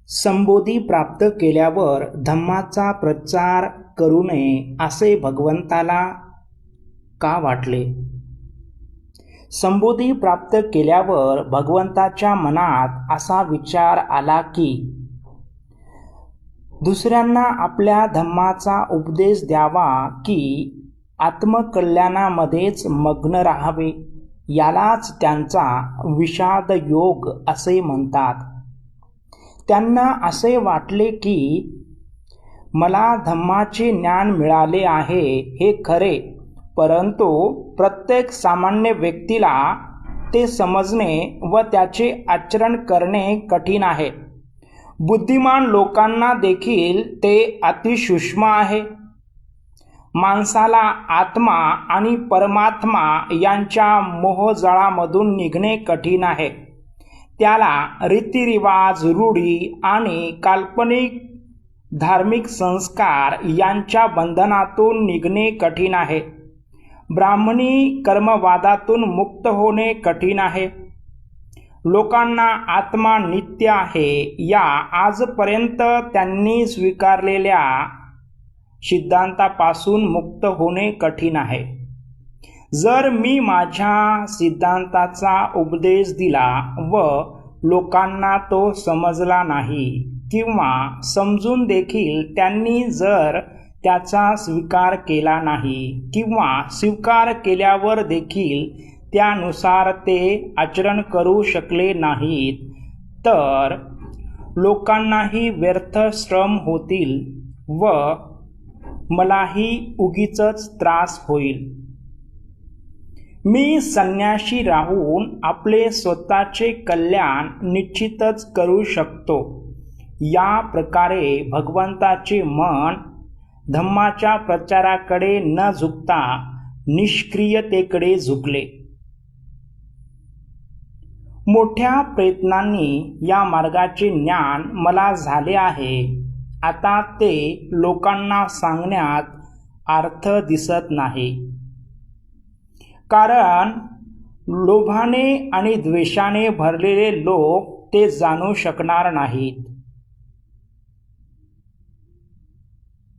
संबोधी प्राप्त केल्यावर धम्माचा प्रचार करू नये असे भगवंताला का वाटले? संबोधी प्राप्त केल्यावर भगवंताच्या मनात असा विचार आला की दुसऱ्यांना आपल्या धम्माचा उपदेश द्यावा की आत्मकल्याणामध्येच मग्न राहावे. यालाच त्यांचा विषाद योग असे म्हणतात. त्यांना असे वाटले की मला धम्माचे ज्ञान मिळाले आहे हे खरे, परंतु प्रत्येक सामान्य व्यक्तीला ते समजणे व त्याचे आचरण करणे कठीण आहे. बुद्धिमान लोकांना देखील ते अतिसूक्ष्म आहे. माणसाला आत्मा आणि परमात्मा यांच्या मोहजाळामधून निघणे कठीण आहे. त्याला रीतिरिवाज, रूढी आणि काल्पनिक धार्मिक संस्कार यांच्या बंधनातून निघणे कठीण आहे. ब्राह्मणी कर्मवादातून मुक्त होणे कठीण आहे. लोकांना आत्मा नित्य आहे या आजपर्यंत त्यांनी स्वीकारलेल्या सिद्धांतापासून मुक्त होणे कठीण आहे. जर मी माझ्या सिद्धांताचा उपदेश दिला व लोकांना तो समजला नाही किंवा समजून देखील त्यांनी जर त्याचा स्वीकार केला नाही किंवा स्वीकार केल्यावर देखील त्यानुसार ते आचरण करू शकले नाहीत, तर लोकांनाही व्यर्थ श्रम होतील व मलाही उगीचच त्रास होईल. मी संन्याशी राहून आपले स्वतःचे कल्याण निश्चितच करू शकतो. या प्रकारे भगवंताचे मन धम्माच्या प्रचाराकडे न झुकता निष्क्रियतेकडे झुकले. मोठ्या प्रयत्नांनी या मार्गाचे ज्ञान मला झाले आहे. आता ते लोकांना सांगण्यात अर्थ दिसत नाही, कारण लोभाने आणि द्वेषाने भरलेले लोक ते जाणू शकणार नाहीत.